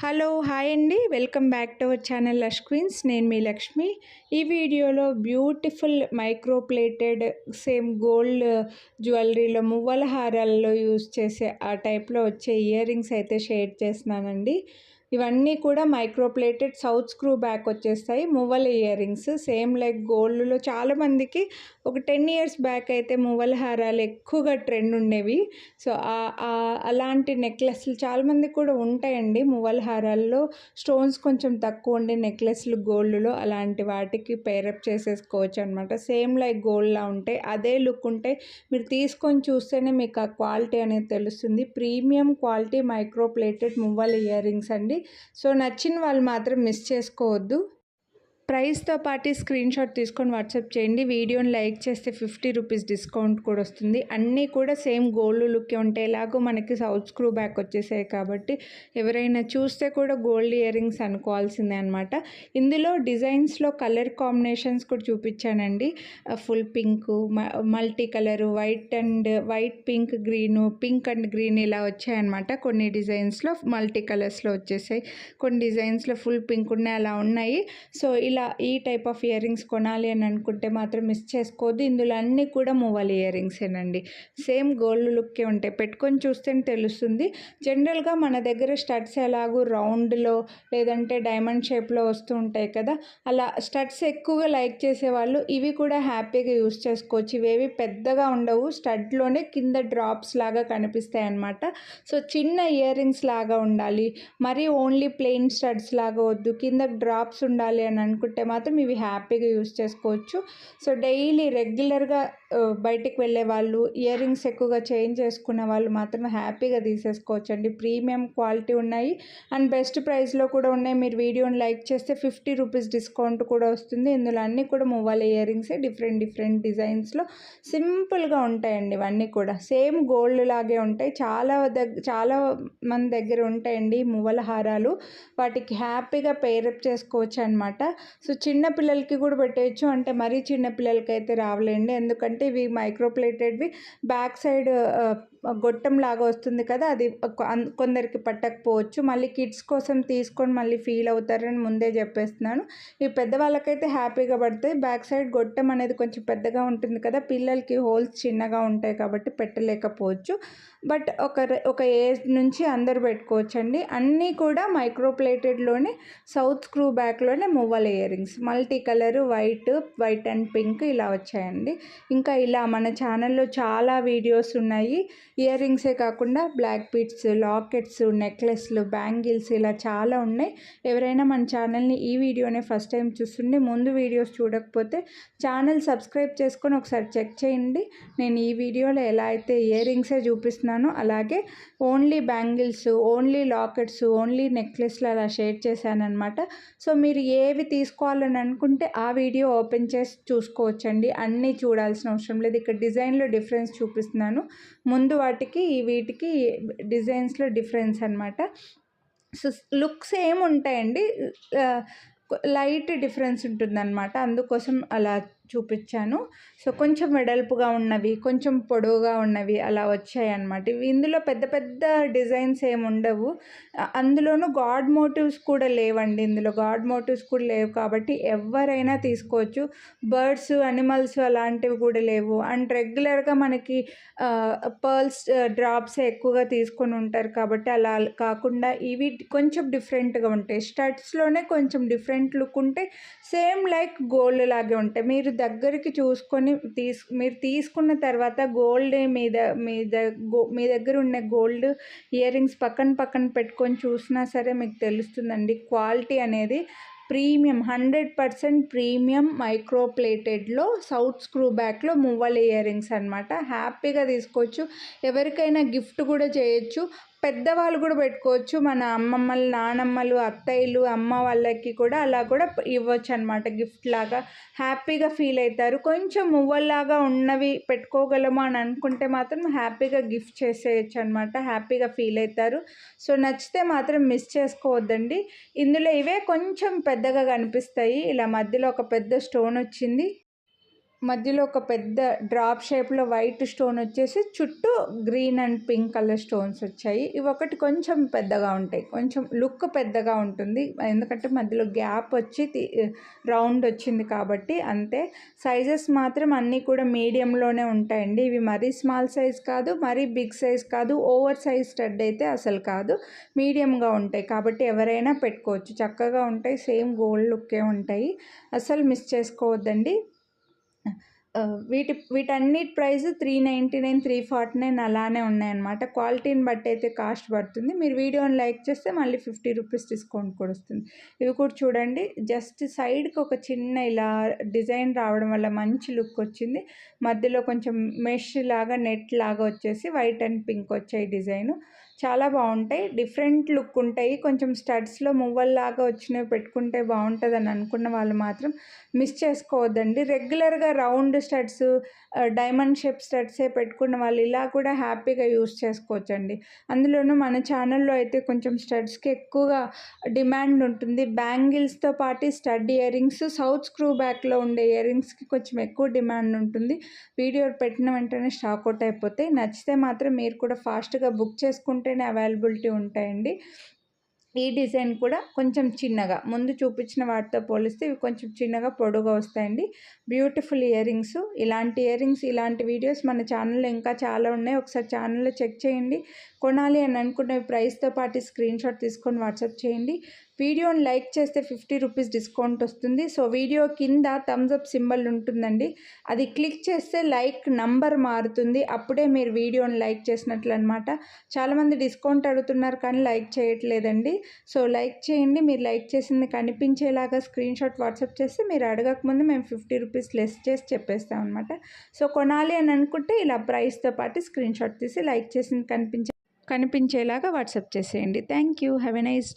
Hello hi అండి, welcome back to our channel lush queens. నేను మీ లక్ష్మి. ఈ వీడియోలో beautiful micro plated same gold జ్యువెలరీలో మువ్వల హారాల్లో యూజ్ చేసే ఆ టైప్లో వచ్చే ఇయర్ రింగ్స్ అయితే షేర్ చేస్తున్నానండి. ఇవన్నీ కూడా micro plated south screw back వచ్చేస్తాయి. మువ్వల ఇయర్ రింగ్స్ సేమ్ లైక్ గోల్డ్లో చాలామందికి ఒక 10 ఇయర్స్ బ్యాక్ అయితే మువ్వల హారాలు ఎక్కువగా ట్రెండ్ ఉండేవి. సో అలాంటి నెక్లెస్లు చాలామందికి కూడా ఉంటాయండి. మువ్వల హారాల్లో స్టోన్స్ కొంచెం తక్కువ ఉండే నెక్లెస్లు గోల్డ్లో అలాంటి వాటికి పేరప్ చేసేసుకోవచ్చు అనమాట. సేమ్ లైక్ గోల్డ్లా ఉంటాయి, అదే లుక్ ఉంటాయి. మీరు తీసుకొని చూస్తేనే మీకు ఆ క్వాలిటీ అనేది తెలుస్తుంది. ప్రీమియం క్వాలిటీ మైక్రో ప్లేటెడ్ మువ్వల ఇయర్ రింగ్స్ అండి. సో నచ్చిన వాళ్ళు మాత్రం మిస్ చేసుకోవద్దు. ప్రైస్తో పాటు స్క్రీన్ షాట్ తీసుకొని వాట్సాప్ చేయండి. వీడియోని లైక్ చేస్తే 50 రూపీస్ డిస్కౌంట్ కూడా వస్తుంది. అన్నీ కూడా సేమ్ గోల్డ్ లుక్కే ఉంటాయి. ఎలాగో మనకి సౌత్ స్క్రూ బ్యాక్ వచ్చేసాయి కాబట్టి ఎవరైనా చూస్తే కూడా గోల్డ్ ఇయర్ రింగ్స్ అనుకోవాల్సిందే అనమాట. ఇందులో డిజైన్స్లో కలర్ కాంబినేషన్స్ కూడా చూపించానండి. Full pink, multi colour, white pink green, pink and green ఇలా వచ్చాయన్నమాట. కొన్ని డిజైన్స్లో మల్టీ కలర్స్లో వచ్చేసాయి, కొన్ని డిజైన్స్లో ఫుల్ పింక్ ఉన్నాయి, అలా ఉన్నాయి. సో ఇలా ఈ టైప్ ఆఫ్ ఇయర్ రింగ్స్ కొనాలి అని అనుకుంటే మాత్రం మిస్ చేసుకోవద్దు. ఇందులో అన్నీ కూడా మువ్వల ఇయర్ రింగ్సేనండి. సేమ్ గోల్డ్ లుక్కే ఉంటాయి, పెట్టుకొని చూస్తేనే తెలుస్తుంది. జనరల్గా మన దగ్గర స్టడ్స్ ఎలాగూ రౌండ్లో లేదంటే డైమండ్ షేప్లో వస్తూ ఉంటాయి కదా, అలా స్టడ్స్ ఎక్కువగా లైక్ చేసేవాళ్ళు ఇవి కూడా హ్యాపీగా యూస్ చేసుకోవచ్చు. ఇవేవి పెద్దగా ఉండవు, స్టడ్లోనే కింద డ్రాప్స్ లాగా కనిపిస్తాయి అన్నమాట. సో చిన్న ఇయర్ రింగ్స్ లాగా ఉండాలి, మరీ ఓన్లీ ప్లెయిన్ స్టడ్స్ లాగా వద్దు, కింద డ్రాప్స్ ఉండాలి అని అనుకుంటే మాత్రం ఇవి హ్యాపీగా యూస్ చేసుకోవచ్చు. సో డైలీ రెగ్యులర్గా బయటికి వెళ్ళే వాళ్ళు, ఇయర్ రింగ్స్ ఎక్కువగా చేంజ్ చేసుకునే వాళ్ళు మాత్రం హ్యాపీగా తీసేసుకోవచ్చు అండి. ప్రీమియం క్వాలిటీ ఉన్నాయి అండ్ బెస్ట్ ప్రైస్లో కూడా ఉన్నాయి. మీరు వీడియోని లైక్ చేస్తే 50 రూపీస్ డిస్కౌంట్ కూడా వస్తుంది. ఇందులో అన్నీ కూడా మువ్వల ఇయర్ రింగ్సే, డిఫరెంట్ డిజైన్స్లో సింపుల్గా ఉంటాయండి. ఇవన్నీ కూడా సేమ్ గోల్డ్ లాగే ఉంటాయి. చాలా మంది దగ్గర ఉంటాయండి మువ్వల హారాలు, వాటికి హ్యాపీగా పేరప్ చేసుకోవచ్చు అనమాట. సో చిన్న పిల్లలకి కూడా పెట్టేయచ్చు, అంటే మరీ చిన్న పిల్లలకి అయితే రావలేండి, ఎందుకంటే ఇవి మైక్రో ప్లేటెడ్వి. బ్యాక్ సైడ్ గొట్టం లాగా వస్తుంది కదా, అది కొందరికి పట్టకపోవచ్చు. మళ్ళీ కిడ్స్ కోసం తీసుకొని మళ్ళీ ఫీల్ అవుతారని ముందే చెప్పేస్తున్నాను. ఈ పెద్దవాళ్ళకైతే హ్యాపీగా పడతాయి. బ్యాక్ సైడ్ గొట్టం అనేది కొంచెం పెద్దగా ఉంటుంది కదా, పిల్లలకి హోల్స్ చిన్నగా ఉంటాయి కాబట్టి పెట్టలేకపోవచ్చు. బట్ ఒక ఏజ్ నుంచి అందరు పెట్టుకోవచ్చు అండి. అన్నీ కూడా మైక్రో ప్లేటెడ్లోనే సౌత్ స్క్రూ బ్యాక్లోనే మువ్వల ear rings, multi colour, white and pink ఇలా వచ్చాయండి. ఇంకా ఇలా మన ఛానల్లో చాలా వీడియోస్ ఉన్నాయి. ఇయర్ రింగ్సే కాకుండా బ్లాక్ బీడ్స్, లాకెట్స్, నెక్లెస్లు, బ్యాంగిల్స్ ఇలా చాలా ఉన్నాయి. ఎవరైనా మన ఛానల్ని ఈ వీడియోనే ఫస్ట్ టైం చూస్తుంటే ముందు వీడియోస్ చూడకపోతే ఛానల్ సబ్స్క్రైబ్ చేసుకొని ఒకసారి చెక్ చేయండి. నేను ఈ వీడియోలో ఎలా అయితే ఇయర్ రింగ్సే చూపిస్తున్నానో అలాగే only bangles, only lockets, only నెక్లెస్లు అలా షేర్ చేశానమాట. సో మీరు ఏవి తీసుకోవాలని అనుకుంటే ఆ వీడియో ఓపెన్ చేసి చూసుకోవచ్చండి. అన్నీ చూడాల్సిన అవసరం లేదు. ఇక్కడ డిజైన్లో డిఫరెన్స్ చూపిస్తున్నాను, ముందు వాటికి వీటికి డిజైన్స్లో డిఫరెన్స్ అనమాట. సో లుక్స్ ఏముంటాయండి, లైట్ డిఫరెన్స్ ఉంటుందన్నమాట, అందుకోసం అలా చూపించాను. సో కొంచెం వెడల్పుగా ఉన్నవి, కొంచెం పొడవుగా ఉన్నవి అలా వచ్చాయి అన్నమాట. ఇందులో పెద్ద పెద్ద డిజైన్స్ ఏమి ఉండవు. అందులోనూ గాడ్ మోటివ్స్ కూడా లేవండి. ఇందులో గాడ్ మోటివ్స్ కూడా లేవు కాబట్టి ఎవరైనా తీసుకోవచ్చు. బర్డ్స్, అనిమల్స్ అలాంటివి కూడా లేవు. అండ్ రెగ్యులర్గా మనకి పర్ల్స్ డ్రాప్స్ ఎక్కువగా తీసుకొని ఉంటారు కాబట్టి అలా కాకుండా ఇవి కొంచెం డిఫరెంట్గా ఉంటాయి. స్టడ్స్లోనే కొంచెం డిఫరెంట్ లుక్ ఉంటే సేమ్ లైక్ గోల్డ్ లాగే ఉంటాయి. మీరు దగ్గరికి చూసుకొని మీరు తీసుకున్న తర్వాత గోల్డ్ మీ దగ్గర ఉన్న గోల్డ్ ఇయర్ రింగ్స్ పక్కన పెట్టుకొని చూసినా సరే మీకు తెలుస్తుందండి. క్వాలిటీ అనేది ప్రీమియం, 100% ప్రీమియం మైక్రో ప్లేటెడ్లో సౌత్ స్క్రూ బ్యాక్లో మువ్వల ఇయర్ రింగ్స్ అనమాట. హ్యాపీగా తీసుకోవచ్చు. ఎవరికైనా గిఫ్ట్ కూడా చేయొచ్చు. పెద్దవాళ్ళు కూడా పెట్టుకోవచ్చు. మన అమ్మమ్మలు, నానమ్మలు, అత్తయ్యలు, అమ్మ వాళ్ళకి కూడా అలా కూడా ఇవ్వచ్చు అనమాట. గిఫ్ట్ లాగా హ్యాపీగా ఫీల్ అవుతారు. కొంచెం మువ్వల్లాగా ఉన్నవి పెట్టుకోగలము అని అనుకుంటే మాత్రం హ్యాపీగా గిఫ్ట్ చేసేయచ్చు అనమాట. హ్యాపీగా ఫీల్ అవుతారు. సో నచ్చితే మాత్రం మిస్ చేసుకోవద్దండి. ఇందులో ఇవే కొంచెం పెద్దగా కనిపిస్తాయి. ఇలా మధ్యలో ఒక పెద్ద స్టోన్ వచ్చింది, మధ్యలో ఒక పెద్ద డ్రాప్ షేప్లో వైట్ స్టోన్ వచ్చేసి చుట్టూ green and pink colour stones వచ్చాయి. ఇవి ఒకటి కొంచెం పెద్దగా ఉంటాయి, కొంచెం లుక్ పెద్దగా ఉంటుంది, ఎందుకంటే మధ్యలో గ్యాప్ వచ్చి రౌండ్ వచ్చింది కాబట్టి అంతే. సైజెస్ మాత్రం అన్నీ కూడా మీడియంలోనే ఉంటాయండి. ఇవి మరీ స్మాల్ సైజ్ కాదు, మరీ బిగ్ సైజ్ కాదు, ఓవర్ సైజ్ స్టడ్ అయితే అసలు కాదు, మీడియంగా ఉంటాయి కాబట్టి ఎవరైనా పెట్టుకోవచ్చు, చక్కగా ఉంటాయి, సేమ్ గోల్డ్ లుక్కే ఉంటాయి, అసలు మిస్ చేసుకోవద్దండి. వీటన్నిటి ప్రైస్ 399, 349 అలానే ఉన్నాయన్నమాట. క్వాలిటీని బట్టి అయితే కాస్ట్ పడుతుంది. మీరు వీడియోని లైక్ చేస్తే మళ్ళీ 50 రూపీస్ డిస్కౌంట్ కూడా వస్తుంది. ఇవి కూడా చూడండి, జస్ట్ సైడ్కి ఒక చిన్న ఇలా డిజైన్ రావడం వల్ల మంచి లుక్ వచ్చింది. మధ్యలో కొంచెం మెష్ లాగా నెట్ లాగా వచ్చేసి వైట్ అండ్ పింక్ వచ్చాయి డిజైను. చాలా బాగుంటాయి, డిఫరెంట్ లుక్ ఉంటాయి. కొంచెం స్టడ్స్లో మువ్వల్లాగా వచ్చినవి పెట్టుకుంటే బాగుంటుందని అనుకున్న వాళ్ళు మాత్రం మిస్ చేసుకోవద్దండి. రెగ్యులర్గా రౌండ్ స్టడ్స్, డైమండ్ షేప్ స్టడ్సే పెట్టుకున్న వాళ్ళు ఇలా కూడా హ్యాపీగా యూస్ చేసుకోవచ్చండి. అందులోనూ మన ఛానల్లో అయితే కొంచెం స్టడ్స్కి ఎక్కువగా డిమాండ్ ఉంటుంది. బ్యాంగిల్స్తో పాటు stud ear rings, south screw బ్యాక్లో ఉండే ఇయర్ రింగ్స్కి కొంచెం ఎక్కువ డిమాండ్ ఉంటుంది. వీడియో పెట్టిన వెంటనే స్టాక్ అవుట్ అయిపోతాయి. నచ్చితే మాత్రం మీరు కూడా ఫాస్ట్గా బుక్ చేసుకుంటేనే అవైలబిలిటీ ఉంటాయండి. ఈ డిజైన్ కూడా కొంచెం చిన్నగా, ముందు చూపించిన వాటితో పోలిస్తే ఇవి కొంచెం చిన్నగా పొడుగా వస్తాయండి. Beautiful ear rings. ఇలాంటి ఇయర్ రింగ్స్, ఇలాంటి వీడియోస్ మన ఛానల్లో ఇంకా చాలా ఉన్నాయి, ఒకసారి ఛానల్లో చెక్ చేయండి. కొనాలి అని అనుకునే ప్రైస్తో పాటు స్క్రీన్ షాట్ తీసుకొని వాట్సాప్ చేయండి. వీడియోని లైక్ చేస్తే 50 రూపీస్ డిస్కౌంట్ వస్తుంది. సో వీడియో కింద థమ్స్ అప్ సింబల్ ఉంటుందండి, అది క్లిక్ చేస్తే లైక్ నంబర్ మారుతుంది, అప్పుడే మీరు వీడియోని లైక్ చేసినట్లు అనమాట. చాలామంది డిస్కౌంట్ అడుగుతున్నారు కానీ లైక్ చేయట్లేదండి. సో లైక్ చేయండి. మీరు లైక్ చేసింది కనిపించేలాగా స్క్రీన్ షాట్ వాట్సాప్ చేస్తే మీరు అడగకముందు మేము 50 రూపీస్ లెస్ చేసి చెప్పేస్తాం అనమాట. సో కొనాలి అని అనుకుంటే ఇలా ప్రైస్తో పాటు స్క్రీన్ షాట్ తీసి లైక్ చేసింది కనిపించేలాగా వాట్సాప్ చేసేయండి. Thank you. Have a nice day.